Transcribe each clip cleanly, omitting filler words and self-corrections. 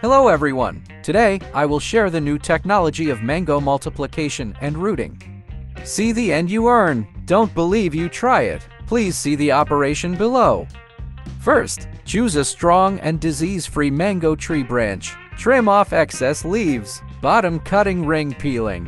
Hello everyone! Today, I will share the new technology of mango multiplication and rooting. See the end you earn. Don't believe you try it. Please see the operation below. First, choose a strong and disease-free mango tree branch. Trim off excess leaves. Bottom cutting ring peeling.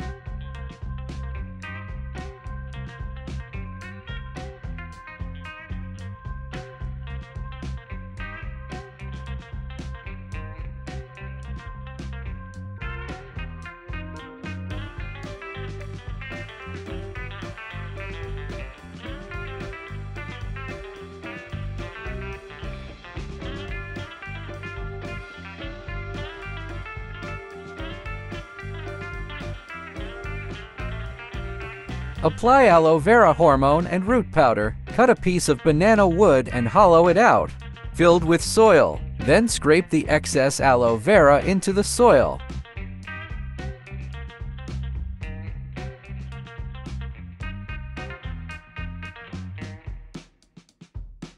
Apply aloe vera hormone and root powder. Cut a piece of banana wood and hollow it out. Filled with soil. Then scrape the excess aloe vera into the soil.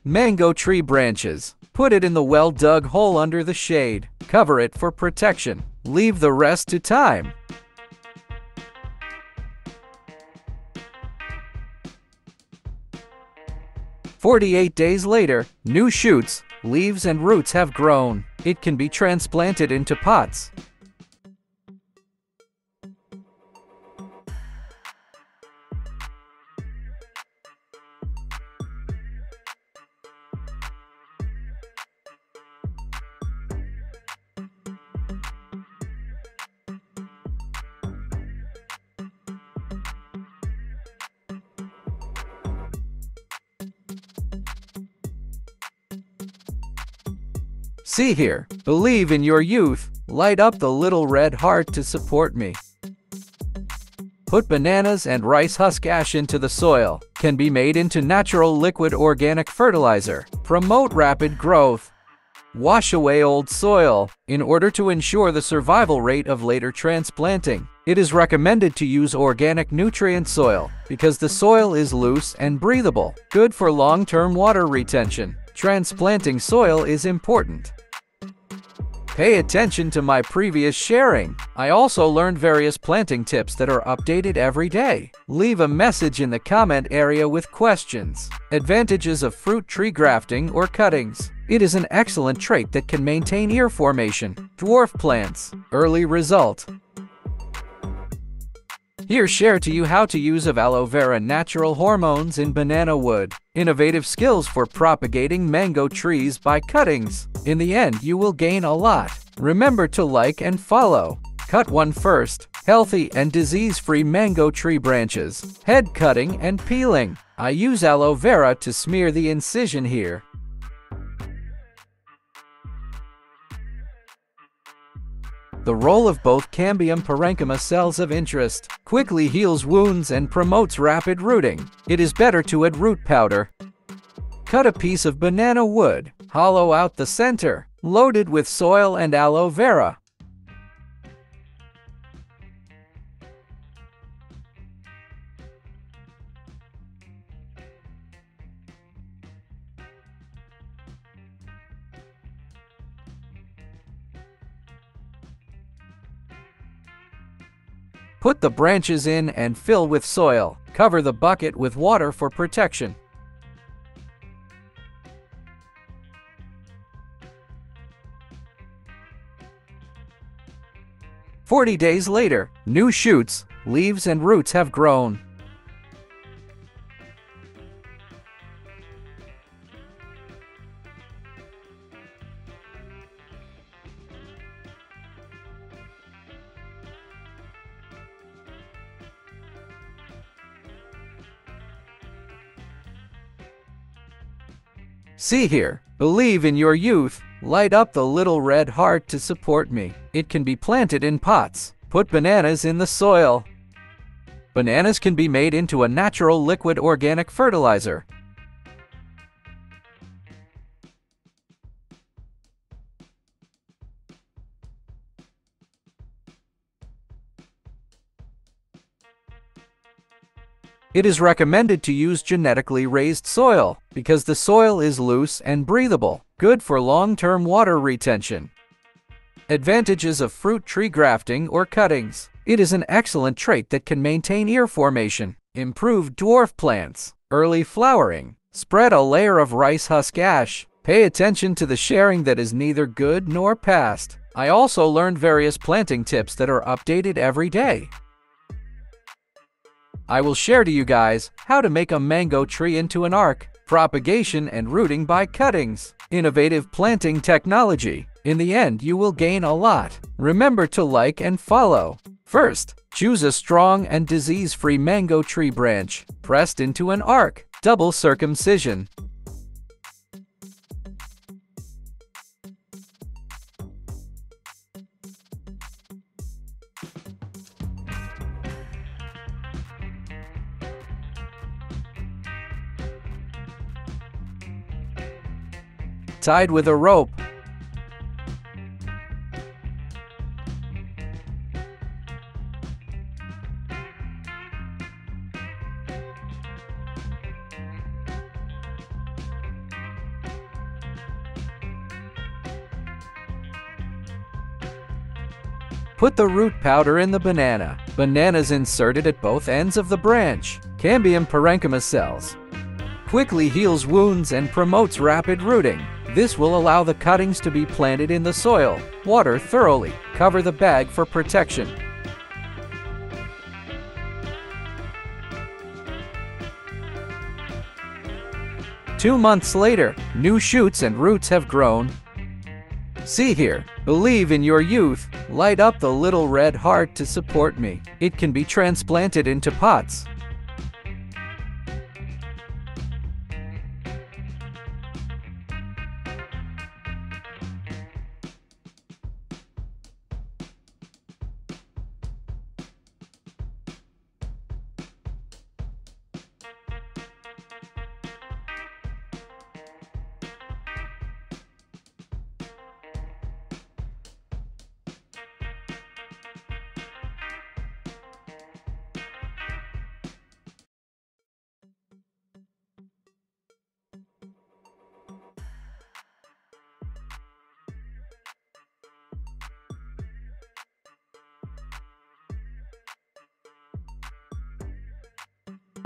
Mango tree branches. Put it in the well-dug hole under the shade. Cover it for protection. Leave the rest to time. "48 days later, new shoots, leaves and roots have grown. It can be transplanted into pots. See here, believe in your youth. Light up the little red heart to support me. Put bananas and rice husk ash into the soil. Can be made into natural liquid organic fertilizer. Promote rapid growth. Wash away old soil. In order to ensure the survival rate of later transplanting, it is recommended to use organic nutrient soil because the soil is loose and breathable. Good for long-term water retention. Transplanting soil is important. Pay attention to my previous sharing. I also learned various planting tips that are updated every day. Leave a message in the comment area with questions. Advantages of fruit tree grafting or cuttings. It is an excellent trait that can maintain ear formation. Dwarf plants. Early result. Here share to you how to use of aloe vera natural hormones in banana wood. Innovative skills for propagating mango trees by cuttings. In the end, you will gain a lot. Remember to like and follow. Cut one first. Healthy and disease-free mango tree branches. Head cutting and peeling. I use aloe vera to smear the incision here. The role of both Cambium parenchyma cells of interest. Quickly heals wounds and promotes rapid rooting. It is better to add root powder. Cut a piece of banana wood. Hollow out the center. Loaded with soil and aloe vera. Put the branches in and fill with soil. Cover the bucket with water for protection. "40 days later, new shoots, leaves and roots have grown. See here, believe in your youth. Light up the little red heart to support me. It can be planted in pots. Put bananas in the soil. Bananas can be made into a natural liquid organic fertilizer. It is recommended to use genetically raised soil because the soil is loose and breathable, good for long-term water retention. Advantages of fruit tree grafting or cuttings. It is an excellent trait that can maintain ear formation, improve dwarf plants, early flowering, spread a layer of rice husk ash. Pay attention to the sharing that is neither good nor past. I also learned various planting tips that are updated every day. I will share to you guys how to make a mango tree into an arc, propagation and rooting by cuttings, innovative planting technology. In the end, you will gain a lot. Remember to like and follow. First, choose a strong and disease-free mango tree branch, pressed into an arc, double circumcision. Tied with a rope. Put the root powder in the banana. Bananas inserted at both ends of the branch. Cambium parenchyma cells. Quickly heals wounds and promotes rapid rooting. This will allow the cuttings to be planted in the soil. Water thoroughly. Cover the bag for protection. Two months later, new shoots and roots have grown. See here, believe in your youth, light up the little red heart to support me. It can be transplanted into pots.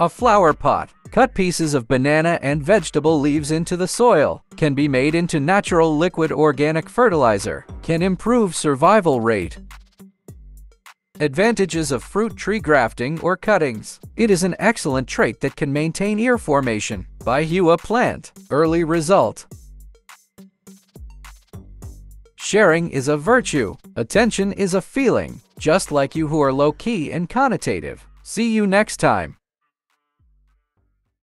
A flower pot. Cut pieces of banana and vegetable leaves into the soil. Can be made into natural liquid organic fertilizer. Can improve survival rate. Advantages of fruit tree grafting or cuttings. It is an excellent trait that can maintain ear formation. By Hua plant. Early result. Sharing is a virtue. Attention is a feeling. Just like you who are low-key and connotative. See you next time.